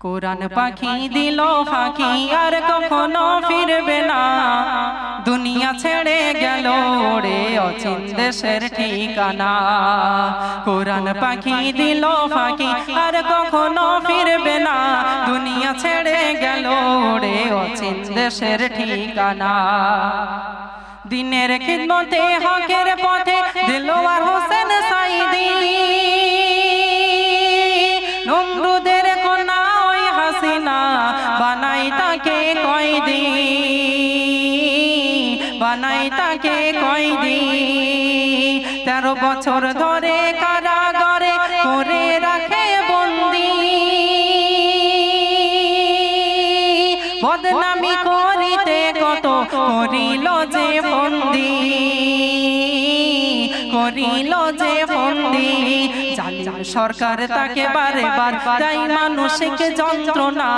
কোরআন পাখি দিল ফাঁকি আর কখনো ফিরবে না, দুনিয়া ছেড়ে গেল রে অচিন দেশের ঠিকানা। কোরআন পাখি দিল ফাঁকি আর কখনো ফিরবে না, দুনিয়া ছেড়ে গেল রে অচিন দেশের ঠিকানা। দিনের খিদমতে হকের পথে দিলওয়ার হোসেন সাইদি, নমরুদের কন্যা ওই হাসিনা বানাই তাকে কয়দি, বানাই তাকে কয়দি। 13 বছর ধরে কারাগারে করে রাখে বন্দি, বদনামি করিতে কত করিল যে ফন্দি, করিল যে ফন্দি। জালিম সরকার তাকে বারে বার দেয় মানসিক যন্ত্রণা,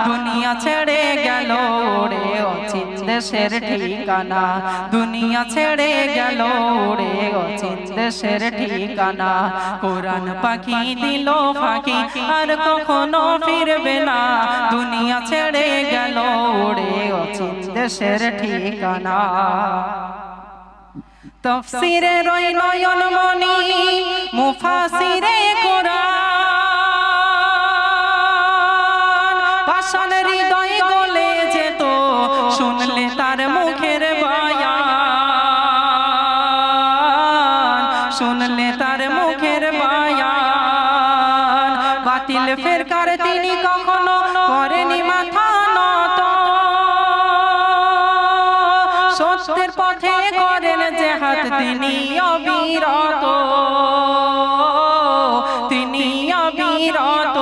দুনিয়া ছেড়ে গেল রে অচিন দেশের ঠিকানা, দুনিয়া ছেড়ে গেল রে অচিন দেশের ঠিকানা। কোরআন পাখি দিল ফাঁকি আর কখনো ফিরবে না, দুনিয়া ছেড়ে গেল রে অচিন দেশের ঠিকানা। তাফসীরে রই নয়নমণি মুফাসিরে কোরআন, পাষাণ হৃদয় গলে যেত শুনলে তার মুখের বয়ান, শুনলে তার মুখের বয়ান। বাতিল ফেরকার তিনি কখনো করেনি মাথা নত, সত্যের পথে করেন জেহাদ তিনি অবিরত, তিনি অবিরত।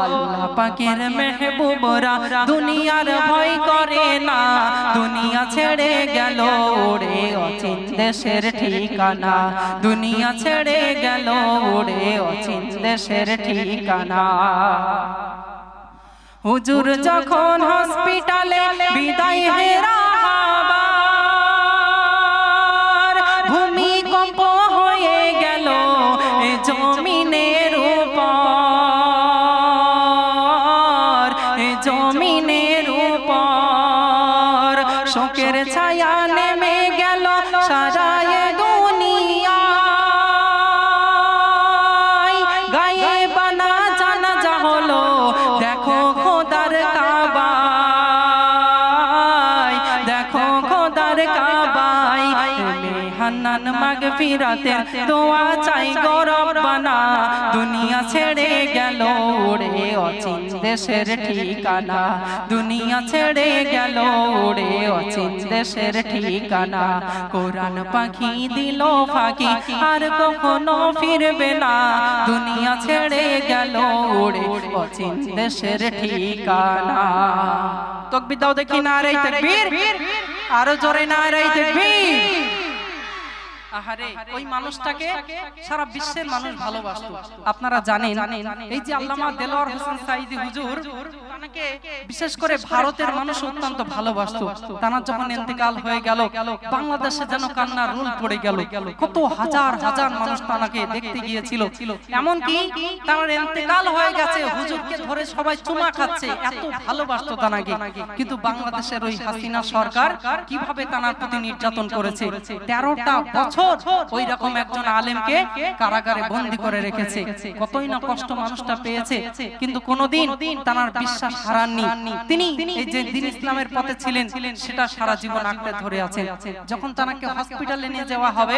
আল্লাহ পাকের মেহবুবরা দুনিয়ার ভয় করে না, দুনিয়া ছেড়ে গেল রে অচিন দেশের ঠিকানা, দুনিয়া ছেড়ে গেল রে অচিন দেশের ঠিকানা। হুজুর যখন হসপিটালে বিদায় হেরা ভূমিকম্প হয়ে গেল এ জমিনের উপর, এ জমিনের উপর। শোকের ছায়া নেমে গেল সারা এ দুনিয়ায়, গায়ে বানা জানাজা হলো দেখো খোদার কাবায়, দেখো খোদার কাবায়। হান্নান মাগফিরাতের দোয়া চাই গো রব্বানা, দুনিয়া ছেড়ে গেল রে অচিন দেশের ঠিকানা, দুনিয়া ছেড়ে গেল রে অচিন দেশের ঠিকানা। কোরআন পাখি দিল ফাঁকি আর কখনো ফিরবে না, দুনিয়া ছেড়ে গেল রে অচিন দেশের ঠিকানা। তাকবীর দাও দেখি, নারে তাকবীর, আরো জোরে নারে তাকবীর। আহারে ওই মানুষটাকে সারা বিশ্বের মানুষ ভালোবাসতো। আপনারা জানেন এই যে আল্লামা দেলোয়ার হোসেন সাইদি হুজুর, তাকে বিশেষ করে ভারতের মানুষ অত্যন্ত ভালোবাসতো। তার যখন ইন্তেকাল হয়ে গেল বাংলাদেশে যেন কান্নার রোল পড়ে গেল, কত হাজার হাজার মানুষ তাকে দেখতে গিয়েছিল। এমন কি তার ইন্তেকাল হয়ে গেছে, হুজুরকে ধরে সবাই চুমা খাচ্ছে, এত ভালোবাসতো তাকে। কিন্তু বাংলাদেশের ওই হাসিনা সরকার কিভাবে তার প্রতি নির্যাতন করেছে, 13টা বছর ওই রকম একজন আলেমকে কারাগারে বন্দী করে রেখেছে। কতই না কষ্ট মানুষটা পেয়েছে, কিন্তু কোনোদিন তার বিশ্বাস হারাননি। তিনি এই যে দ্বীন ইসলামের পথে ছিলেন সেটা সারা জীবন আঁকড়ে ধরে আছেন। যখন তাকে হসপিটালে নিয়ে যাওয়া হবে,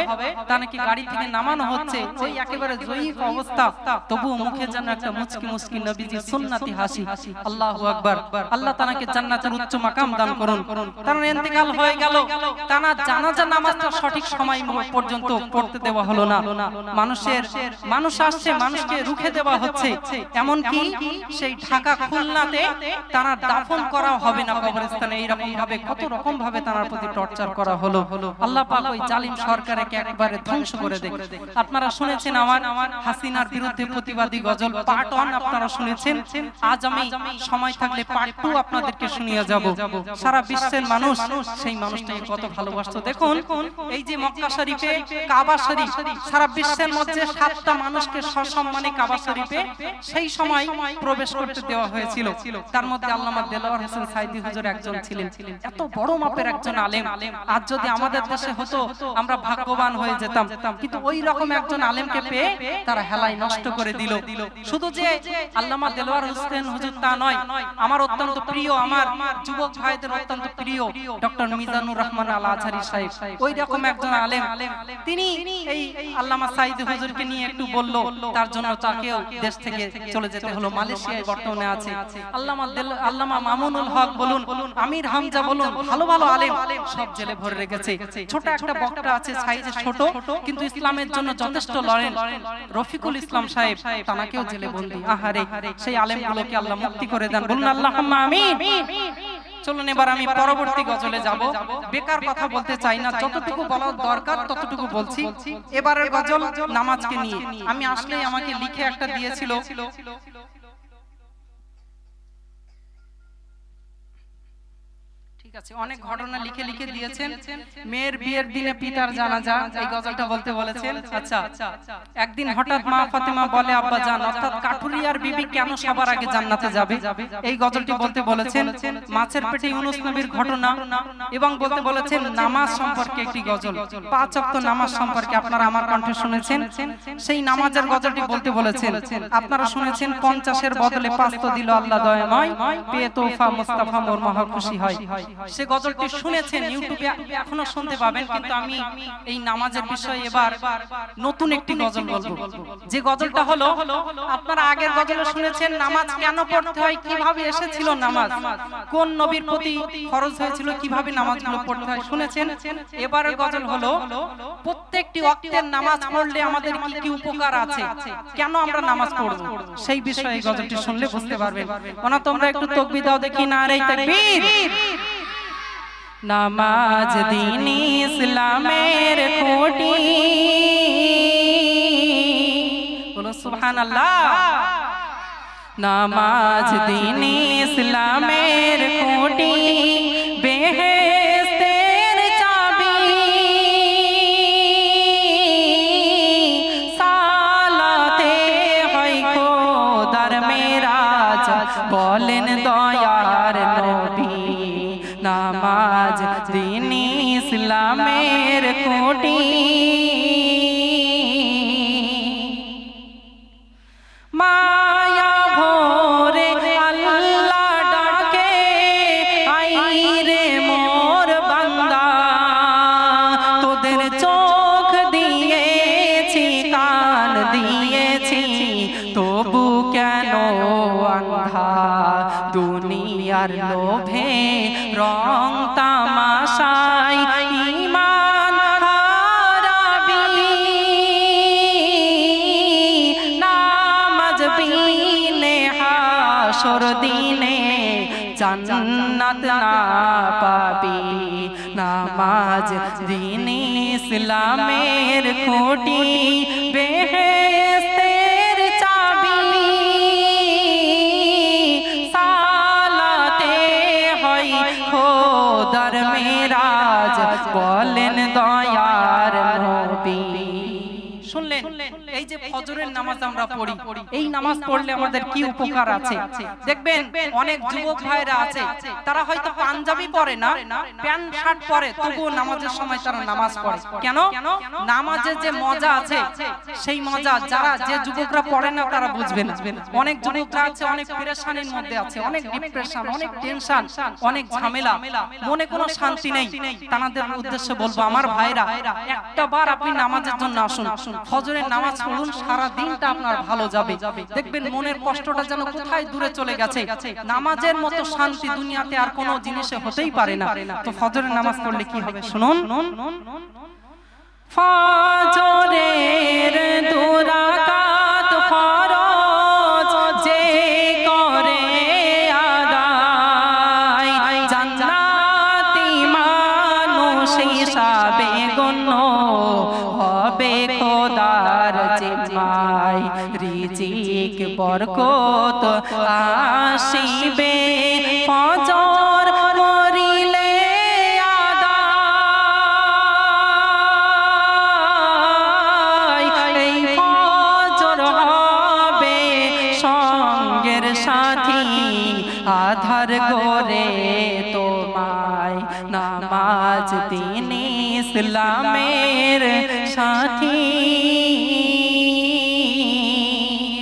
তাকে গাড়ি থেকে নামানো হচ্ছে, ওই একেবারে জয়ীফ অবস্থা, তবুও মুখে যেন একটা মুচকি মুচকি নবীজির সুন্নতি হাসি। আল্লাহু আকবার। আল্লাহ তাকে জান্নাতের উচ্চ মাকাম দান করুন। তার ইন্তেকাল হয়ে গেল, তার জানাজা নামাজটা সঠিক সময় পর্যন্ত পড়তে দেওয়া হলো না। মানুষ আসছে, মানুষকে রুখে দেওয়া হচ্ছে। এমন কি সেই ঢাকা খুলনাতে তারা দাফন করা হবে না কবরস্থানে, এইরকম ভাবে কত রকম ভাবে তার প্রতি টর্চার করা হলো। আল্লাহ পাক ওই জালিম সরকারকে একবারে ধ্বংস করে দেয়। আপনারা শুনেছেন আমার হাসিনার বিরুদ্ধে প্রতিবাদী গজল পার্ট 1 আপনারা শুনেছেন। আজ আমি সময় থাকলে পার্ট 2 আপনাদেরকে শুনিয়ে যাব। সারা বিশ্বের মানুষ সেই মানুষটাকে কত ভালোবাসতো দেখুন। এই যে মক্কা শরীফে কাবা শরীফ, সারা বিশ্বের মধ্যে 7টা মানুষকে সসম্মানে কাবা শরীফে সেই সময় প্রবেশ করতে দেওয়া হয়েছিল। তার মধ্যে আল্লামা দেলোয়ার হোসেন সাইদি হুজুর একজন ছিলেন। এত বড় মাপের একজন আলেম, আজ যদি আমাদের দেশে হতো আমরা ভাগ্যবান হয়ে যেতাম, কিন্তু ওই রকম একজন আলেমকে পেয়ে তারা হেলায় নষ্ট করে দিল। শুধু যে আল্লামা দেলোয়ার হোসেন হুজুর তা নয়, আমার অত্যন্ত প্রিয়, আমার যুবক ভাইদের অত্যন্ত প্রিয় ডক্টর মিজানুর রহমান আল আজহারি সাহেব, ওই রকম একজন আলেম। তিনি এই আল্লামা সাইদি হুজুরকে নিয়ে একটু বলল, তার জন্য তাকেও দেশ থেকে চলে যেতে হলো। মালয়েশিয়ায় বর্তমানে আছে। আল্লামা মামুনুল হক বলুন, আমির হামজা বলুন, ভালো ভালো আলেম সব জেলে ভরে রেখেছে। ছোট একটা বক্তা আছে সাইজে ছোট, কিন্তু ইসলামের জন্য যথেষ্ট লড়েন, রফিকুল ইসলাম সাহেব, তানাকেও জেলে বন্দী। আহারে, সেই আলেমগুলোকে আল্লাহ মুক্তি করে দেন, বলুন আল্লাহুম্মা আমিন। চলুন এবার আমি পরবর্তী গজলে যাব। বেকার কথা বলতে চাই না, যতটুকু বলা দরকার ততটুকু বলছি। এবারের গজল নামাজকে নিয়ে। আমি আসলেই আমাকে লিখে একটা দিয়েছিল, অনেক ঘটনা লিখে লিখে দিয়েছেন। মেয়ের বিয়ের দিনে পিতার জানাজা, এই গজলটা বলতে বলেছেন। আচ্ছা, একদিন হঠাৎ মা ফাতেমা বলে, আব্বা জান, অর্থাৎ কাঠুরিয়ার বিবি কেন সবার আগে জান্নাতে যাবে, এই গজলটি বলতে বলেছেন। মাছের পেটে ইউনুস নবীর ঘটনা, এবং বলতে বলেছেন নামাজ সম্পর্কে একটি গজল, 5 ওয়াক্ত নামাজ সম্পর্কে। আপনারা আমার কণ্ঠে শুনেছেন, সেই নামাজের গজলটি বলতে বলেছেন। আপনারা শুনেছেন 50-এর বদলে 5 তো দিল আল্লাহ দয়াময়, পেয়ে তোফা মুস্তাফা মোর মহা খুশি হয়। সে গজলটি শুনেছেন, ইউটিউবে এখনো শুনতে পাবেন। কিন্তু আমি এই নামাজের বিষয়ে এবার নতুন একটি গজল বলবো, যে গজলটা হলো, আপনারা আগের গজলে শুনেছেন নামাজ কেন পড়তে হয়, কিভাবে এসেছিল নামাজ, কোন নবীর প্রতি ফরজ হয়েছিল, কিভাবে নামাজগুলো পড়তে হয় শুনেছেন। এবারের গজল হলো প্রত্যেকটি ওয়াক্তের নামাজ পড়লে আমাদের কি কি উপকার আছে, কেন আমরা নামাজ পড়ব, সেই বিষয়ে গজলটি শুনলে বুঝতে পারবেন। ওনা তোমরা একটু তাকবীর দাও দেখি, নারে তাকবীর। নামাজ দ্বীন ইসলামের খুঁটি, বলো সুবহানাল্লাহ। নামাজ দ্বীন ইসলামের খুঁটি, বেহেশতের চাবি, সালাতে হয় খোদার মেরাজ, বলেন দয়ার নবী। নামাজ দ্বীন ইসলামের খুঁটি, মায়া ভোরে আল্লাহ ডাকে, আইরে মোর বান্দা, তোদের চোখ দিয়েছি, কান দিয়েছি, তবু কেন আন্ধা, দুনিয়ার লোভে রং তামাশায় ঈমান হারাবি, নামাজ বিনে হাসর দিনে জান্নাত না পাবি। নামাজ দ্বীন ইসলামের খুঁটি, বেহেশতের চাবি, সালাতে হয় খোদার মেরাজ, বলেন দয়ার নবী। শুনলেন, এই যে ফজরের নামাজ আমরা পড়ি, এই নামাজ পড়লে আমাদের কি উপকার আছে দেখবেন। অনেক যুবক ভাইরা আছে, তারা হয়তো পাঞ্জাবি পরে না, প্যান্ট শার্ট পরে, তবুও নামাজের সময় তারা নামাজ পড়ে। কেন? নামাজের যে মজা আছে, সেই মজা যারা, যে যুবকরা পড়ে না তারা বুঝবে না। অনেক যুবকরা আছে অনেক পেরেশানির মধ্যে আছে, অনেক ডিপ্রেশন, অনেক টেনশন, অনেক ঝামেলা, মনে কোনো শান্তি নেই। তাদের উদ্দেশ্যে বলবো, আমার ভাইরা, একটা বার আপনি নামাজের জন্য আসুন, ফজরের নামাজ পড়ুন, সারা দিনটা আপনার ভালো যাবে। দেখবেন মনের কষ্টটা যেন কোথায় দূরে চলে গেছে। নামাজের মতো শান্তি দুনিয়াতে আর কোনো জিনিসে হতেই পারে না। তো ফজরের নামাজ পড়লে কি হবে শুনুন। ফজরের 2 রাকাত ফরজ যে করে আদায়, বরকত আসিবে ফজর করিলে আদায় এই ফজর হবে সঙ্গের সাথী আধার করে তোমায় নামাজ দিন ইসলামের সাথী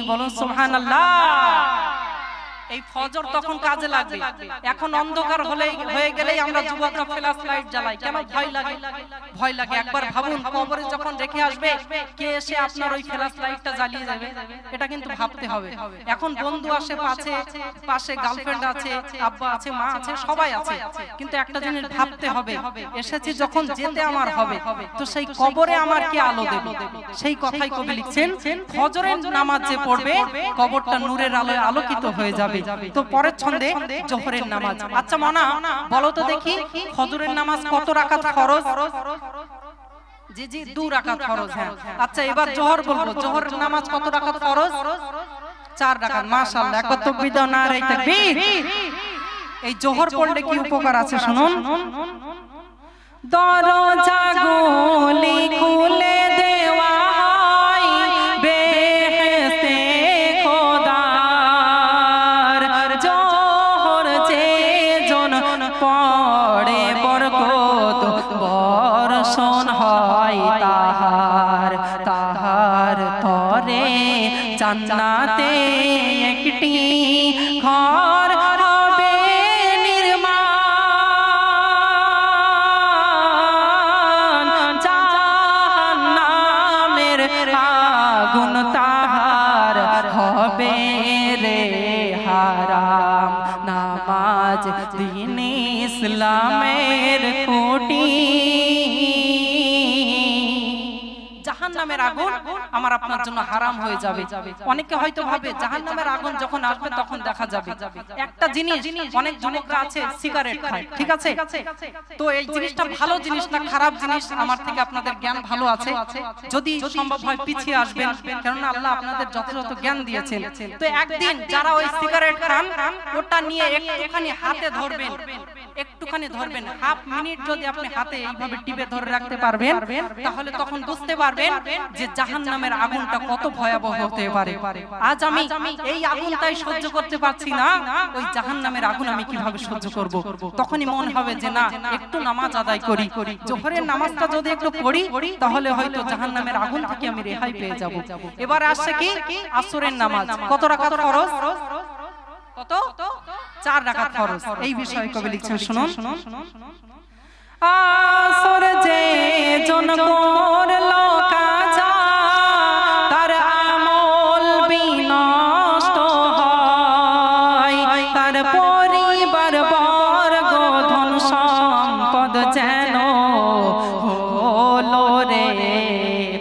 বলুন সুবহানাল্লাহ। এই ফজর তখন কাজে লাগবে। এখন অন্ধকার হয়ে গেলেই আমরা যুবকরা ফ্ল্যাশ লাইট জ্বালাই, কেন? ভয় লাগে। ভয় লাগে। একবার ভাবুন, কবরে যখন রেখে আসবে কে এসে আপনার ওই ফ্ল্যাশ লাইটটা জ্বালিয়ে যাবে, এটা কিন্তু ভাবতে হবে। এখন বন্ধু আসে পাশে গার্লফ্রেন্ড আছে, আব্বা আছে, মা আছে, সবাই আছে, কিন্তু একটা জিনিস ভাবতে হবে, এসেছি যখন যেতে আমার হবে, তো সেই কবরে আমার কি আলো দেবে? সেই কথাই কবি লিখছেন, ফজরের নামাজ যে পড়বে কবরটা নূরের আলোয় আলোকিত হয়ে যাবে। তো পরের ছন্দে জোহরের নামাজ। আচ্ছা মানা, বলো তো দেখি ফজরের নামাজ কত রাকাত ফরজ? জি জি, 2 রাকাত ফরজ। হ্যাঁ, আচ্ছা এবার জোহর বলবো, জোহরের নামাজ কত রাকাত ফরজ? 4 রাকাত। মাশাআল্লাহ, একবার তাকবীর দাও, নারে তাকবীর। এই জোহর পড়লে কি উপকার আছে শুনুন। দরজা গুলি খুলে দেওয়া হয় বেহেশতে খোদার, জোহর যে জন পড়ে বরকত বর্ষণ হয় তাহার তরে জান্নাতে একটি ঘর হবে নির্মাণ, জাহান্নামের আগুন তাহার হবে রে হারাম। নামাজ দিন ইসলামের খুঁটি, জাহান্নামের আগুন আমার আপনার জন্য হারাম হয়ে যাবে। অনেকে হয়তো ভাবে জাহান্নামের আগুন যখন আসবে তখন দেখা যাবে। একটা জিনিস, অনেক যুবকরা আছে সিগারেট খায়, ঠিক আছে? তো এই জিনিসটা ভালো জিনিস না খারাপ জিনিস, আমার থেকে আপনাদের জ্ঞান ভালো আছে, যদি সম্ভব হয় পিছিয়ে আসবেন, কারণ আল্লাহ আপনাদের যথাযথ জ্ঞান দিয়েছেন। তো একদিন যারা ওই সিগারেট খান, ওটা নিয়ে একটুখানি হাতে ধরবেন, একটুখানি ধরবেন, হাফ মিনিট যদি আপনি হাতে এইভাবে টিপে ধরে রাখতে পারবেন, তাহলে তখন বুঝতে পারবেন যে জাহান্নামের আগুনটা কত ভয়াবহ হতে পারে। আজ আমি এই আগুনটাই সহ্য করতে পারছি না, ওই জাহান্নামের আগুন আমি কিভাবে সহ্য করব? তখনই মন হবে যে না, একটু নামাজ আদায় করি, জোহরের নামাজটা যদি একটু পড়ি তাহলে হয়তো জাহান্নামের আগুন থেকে আমি রেহাই পেয়ে যাব। এবার আসছে কি আসরের নামাজ, কত রাকাত ফরজ? কত? 4 রাকাত ফরজ। এই বিষয়ে কবি লিখছেন শুনুন। আসর যে জন করলো কাজা তার আমল বিনষ্ট হয়, তার পরিবার বর্গ ধন সম্পদ যেন হলো রে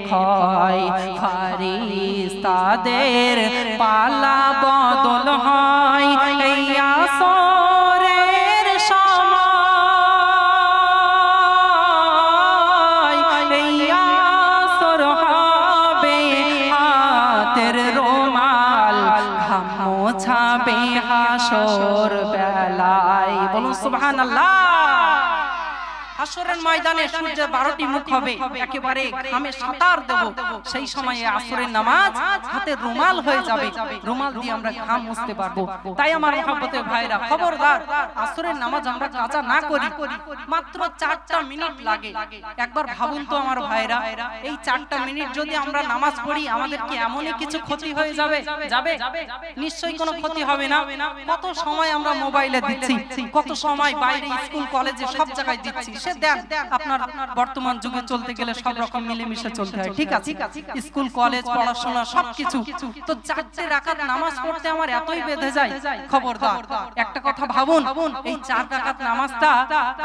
ক্ষয়। ফারিস্তাদের পালা বদল হয় এই আসরের সময়, এই আসর হবে হাতের রুমাল ঘাম মোছাবে হাসর বেলায়। বলুন সুবহানাল্লাহ। হাসরের ময়দানে সূর্যের 12টি মুখ হবে, একেবারে ঘামে সাঁতার দেব, সেই সময়ে আসরের নামাজ হাতে রুমাল হয়ে যাবে, রুমাল দিয়ে আমরা ঘাম মুছতে পারবো। তাই আমার মহব্বতের ভাইরা, খবরদার আসরের নামাজ আমরা কাজা না করি। মাত্র 4টা মিনিট লাগে। একবার ভাবুন তো আমার ভাইরা, এই 4টা মিনিট যদি আমরা নামাজ পড়ি, আমাদের কি এমনই কিছু ক্ষতি হয়ে যাবে? নিশ্চয়ই কোনো ক্ষতি হবে না। কত সময় আমরা মোবাইলে দিচ্ছি, কত সময় বাইরে স্কুল কলেজে সব জায়গায় দিচ্ছি। দেন আপনার বর্তমান যুগে চলতে গেলে সব রকম মিলেমিশে চলতে হয়, ঠিক আছে? স্কুল কলেজ পড়াশোনা সবকিছু। তো 4 রাকাত নামাজ পড়তে আমার এতই বেঁধে যায়। খবরদার একটা কথা ভাবুন, এই 4 রাকাত নামাজটা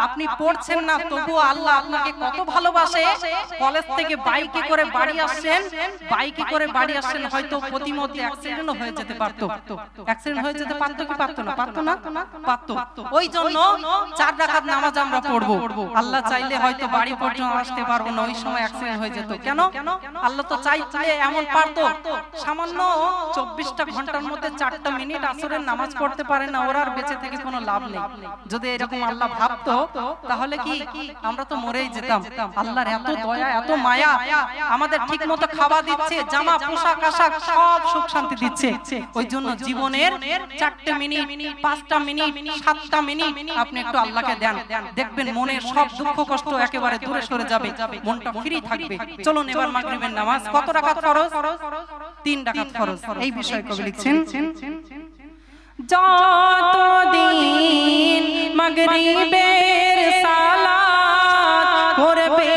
আপনি পড়ছেন না, তবুও আল্লাহ আপনাকে কত ভালোবাসে। কলেজ থেকে বাইকে করে বাড়ি আসছেন, হয়তো প্রতিমধ্যে অ্যাক্সিডেন্টও হয়ে যেতে পারতো। অ্যাক্সিডেন্ট হয়ে যেতে পারতো কি পারতো না? পারতো না? পারতো। ওই জন্য 4 রাকাত নামাজ আমরা পড়বো। আল্লাহ চাইলে হয়তো বাড়ি পর্যন্ত আসতে পারবো না, ওই সময় অ্যাক্সিডেন্ট হয়ে যেত। কেন? আল্লাহ তো চাইলে এমন পারতো, সামান্য 24টা ঘন্টার মধ্যে 4টা মিনিট আসরের নামাজ পড়তে পারে না, ওরা আর বেঁচে থেকে কোনো লাভ নেই। যদি এরকম আল্লাহ ভাবতো তাহলে কি আমরা তো মরেই যেতাম। আল্লাহর এত দয়া, এত মায়া, আমাদের ঠিক মতো খাওয়া দিচ্ছে, জামা পোশাক আশাক সব সুখ শান্তি দিচ্ছে। ওই জন্য জীবনের 4টে মিনিট, 5টা মিনিট, 7টা মিনিট আপনি একটু আল্লাহকে দেন, দেখবেন মনের সব দুঃখ কষ্ট একেবারে দূরে সরে যাবে, মনটা ফ্রি থাকবে। চলুন এবার মাগরিবের নামাজ। কত রাকাত ফরজ? 3 রাকাত ফরজ। এই বিষয়ে কবি লিখছেন, যতদিন মাগরিবের সালাত করবে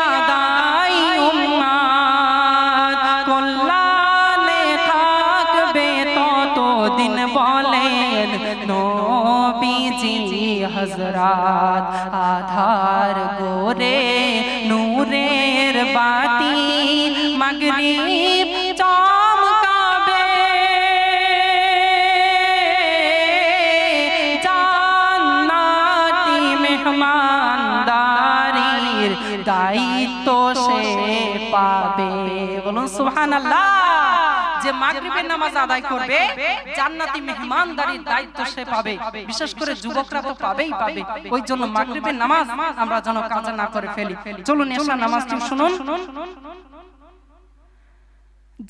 আদায় উম্মাত, কল্যাণে থাকবে ততদিন বলেন নবীজি হযরত। আধার গোরে নূরের বাতি মাগরিব চমকাবে, জান্নাতি মেহমানদারির দায়িত্ব সে পাবে। বলুন সুবহানাল্লাহ। যে মাগরিবের নামাজ আদায় করবে জান্নাতি মেহমানদারির দায়িত্ব সে পাবে। বিশেষ করে যুবকরা তো পাবেই পাবে। ওই জন্য মাগরিবের নামাজ আমরা যেন কাজা না করে ফেলি। চলুন এশার নামাজটি শুনুন।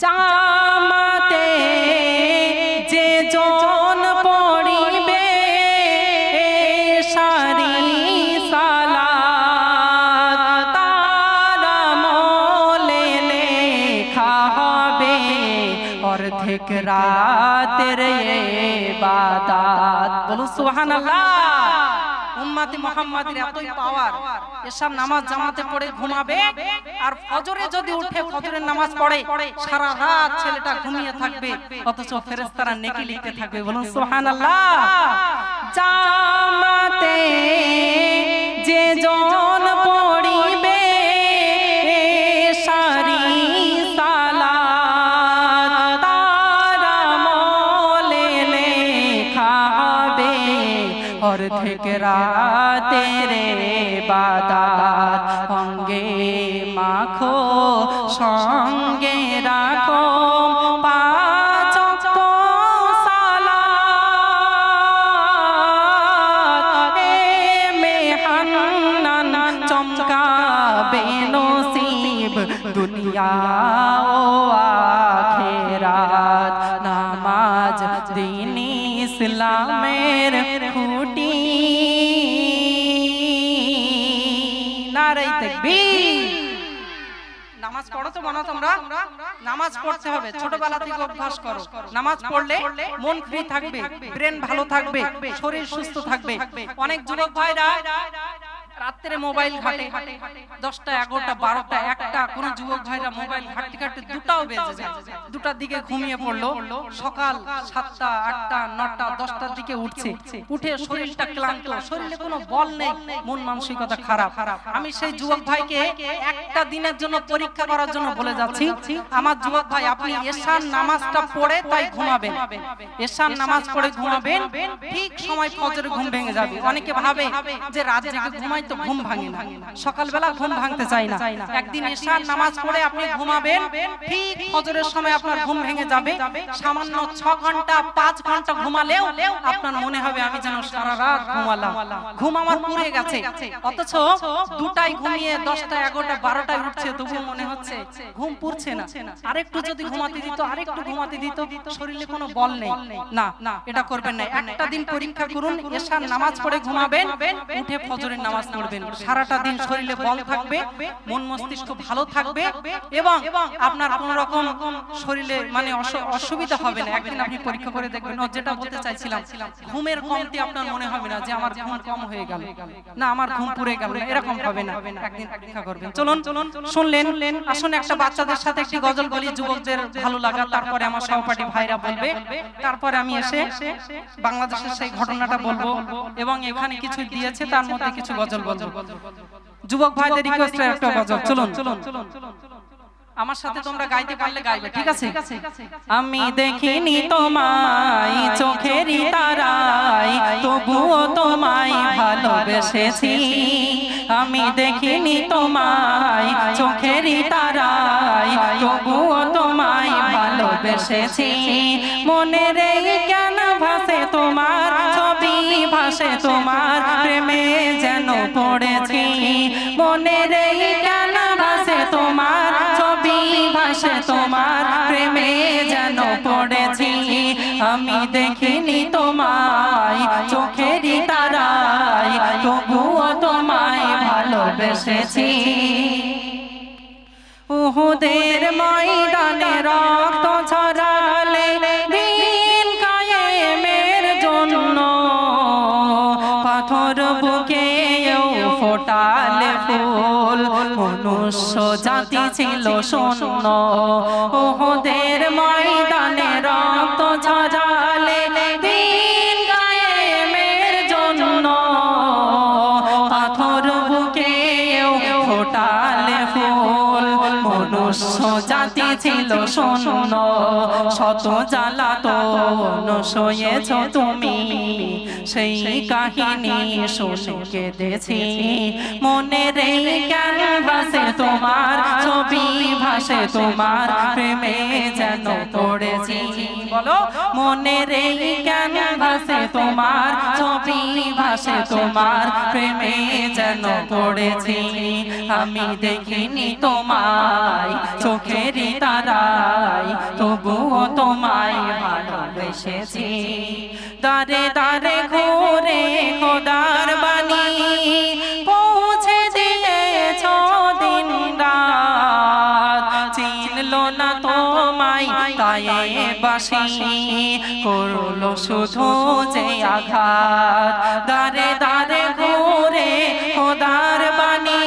জামাতে যে জন পড়িবে সারি সালাত, তারা মোলে লেখা হবে অর্ধেক রাতের ইবাদত। বলুন সুবহানাল্লাহ। উম্মতে মুহাম্মাদের এতই পাওয়ার, এশার নামাজ জামাতে পড়ে ঘুমাবে, আর ফজরে যদি উঠে ফজরের নামাজ পড়ে সারা রাত ছেলেটা ঘুমিয়ে থাকবে, অথচ ফেরেশতারা নেকি লিখতে থাকবে। বলুন সুবহানাল্লাহ। জামাতে যে জন পড়িবে সারি সালাত, তারা মোলে লেখা হবে অর্ধেক রাতের ইবাদত। অঙ্গে মাখো সঙ্গে রাখো পাঁচ ওয়াক্ত সালাত, এ মেহান্নান চমকাবে নসিব দুনিয়া ও আখিরাত। নামাজ দ্বীন ইসলামের খুঁটি। নারে তাকবীর। নামাজ পড়ো তো মনে তোমরা, নামাজ পড়তে হবে, ছোটবেলা থেকে অভ্যাস করো। নামাজ পড়লে মন ফ্রি থাকবে, ব্রেন ভালো থাকবে, শরীর সুস্থ থাকবে। অনেক যুবক ভাইরা রাত্রে মোবাইল ঘাটে, 10টা 11টা 12টা 1টা, কোন যুবক ভাইরা মোবাইল ঘাটতে ঘাটতে 2টাও বেজে যায়। 2টার দিকে ঘুমিয়ে পড়লো, সকাল 7টা 8টা 9টা 10টার দিকে উঠছে, উঠে শরীরটা ক্লান্ত, শরীরে কোনো বল নেই, মন মানসিকতা খারাপ। আমি সেই যুবক ভাইকে একটা দিনের জন্য পরীক্ষা করার জন্য বলে যাচ্ছি, আমার যুবক ভাই আপনি এশার নামাজটা পড়ে তাই ঘুমাবেন, এশার নামাজ পড়ে ঘুমাবেন, ঠিক সময় ফজরে ঘুম ভেঙে যাবে। অনেকে ভাবে যে রাত জেগে ঘুমাই তো ঘুম ভাঙে না, সকালবেলা ঘুম ভাঙতে চাই না। একদিন এশার নামাজ পড়ে আপনি ঘুমাবেন, ঠিক ফজরের সময় আপনার ঘুম ভেঙে যাবে। সামান্য 6 ঘন্টা 5 ঘন্টা ঘুমালেও আপনার মনে হবে আমি যেন সারা রাত ঘুমালাম, ঘুম আমার পুড়ে গেছে। অথচ 2টায় ঘুমিয়ে 10টা 11টা 12টায় উঠছে, তবুও মনে হচ্ছে ঘুম পুড়ছে না। আরেকটু যদি ঘুমাতে দিত, আরেকটু ঘুমাতে দিত, শরীরে কোনো বল নেই। না, এটা করবেন না। একটা দিন পরীক্ষা করুন, এশার নামাজ পড়ে ঘুমাবেন, উঠে ফজরের নামাজ পড়বেন, সারাটা দিন শরীরে বল থাকবে, মন মস্তিষ্ক ভালো থাকবে, এবং আপনার কোনো রকম শরীরে মানে অসুবিধা হবে না। একদিন আপনি পরীক্ষা করে দেখবেন। ও যেটা বলতে চাইছিলাম, ঘুমের কমতি আপনার মনে হবে না যে আমার ঘুম কম হয়ে গেল, না আমার ঘুম পুড়ে গেল, এরকম হবে না। একদিন পরীক্ষা করবেন। চলুন শুনলেন, আসুন একটা বাচ্চাদের সাথে একটি গজল বলি, যুবকদের ভালো লাগা, তারপরে আমার সহপাঠী ভাইরা বলবে, তারপরে আমি এসে বাংলাদেশের সেই ঘটনাটা বলবো, এবং এখানে কিছু দিয়েছে তার মধ্যে কিছু গজল বলবো। যুবক ভাইদের রিকোয়েস্টে একটা গজল। চলুন আমার সাথে তোমরা গাইতে পারলে গাইবে, ঠিক আছে? আমি দেখিনি তোমায় চোখেরই তারায়, তবুও তোমায় ভালোবেসেছি। আমি দেখিনি তোমায় চোখেরই তারায়, তবুও তোমায় ভালোবেসেছি। মনের এই জ্ঞান ভাসে তোমার ছবি, ভাসে তোমার প্রেমে যেন পড়েছি। মনের এই জ্ঞান ভাসে তোমার ছবি, ভাসে তোমার প্রেমে যেন পড়েছি। আমি দেখিনি তোমায় চোখেরই তারায়, তবুও তোমায় ভালোবেসেছি। উহুদের ময়দানে রক্ত ঝরালে দিন কায়েমের জন্য, পাথর বুকেও ফোটালে ফুল, মনুষ্য জাতি ছিল শূন্য। উহুদের ময়দানে রক্ত ঝরালে দিন কায়েমের জন্য, পাথর বুকেও ফোটালে ফুল, মনুষ্য জাতি ছিল শূন্য। শত জ্বালাতন সয়েছ তুমি, সেই কাহিনী শুনে কেঁদেছি। মনের এই জ্ঞান ভাসে তোমার ছবি, ভাসে তোমার প্রেমে যেন পড়েছি। বলো, মনের এই জ্ঞান ভাসে তোমার ছবি, ভাসে তোমার প্রেমে যেন পড়েছি। আমি দেখিনি তোমায় চোখেরই তারায়, তবুও তোমায় ভালোবেসেছি। দারে দারে ঘুরে খোদার বাণী পৌঁছে দিয়েছ দিন রাত, চিনল না তোমায় তায়েবাসী, করলো শুধু যে আঘাত। দারে দারে ঘুরে খোদার বাণী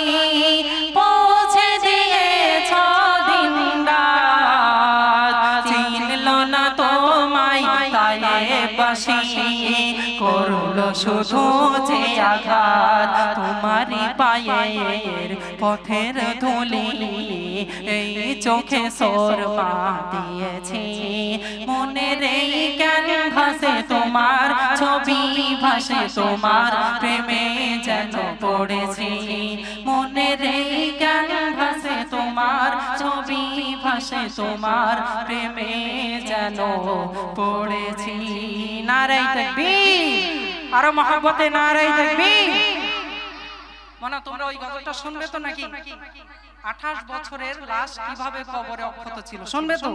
পৌঁছে দিয়েছ দিন রাত, চিনল না তোমায় তায়েবাসী, করলো শুধু যে আঘাত। তোমারই পায়ের পথের ধুলি এই চোখে সুরমা দিয়েছি। মনের এই জ্ঞান ভাসে তোমার ছবি, ভাসে তোমার প্রেমে যেন পড়েছি। মনের এই জ্ঞান ভাসে তোমার ছবি, ভাসে তোমার প্রেমে যেন পড়েছি। নারায়ে তাকবীর, আরো মহব্বতে নারায়ে তাকবীর। মনে তোমরা ওই গজলটা শুনবে তো নাকি? 28 বছরের লাশ কিভাবে কবরে অক্ষত ছিল, শুনবে তো?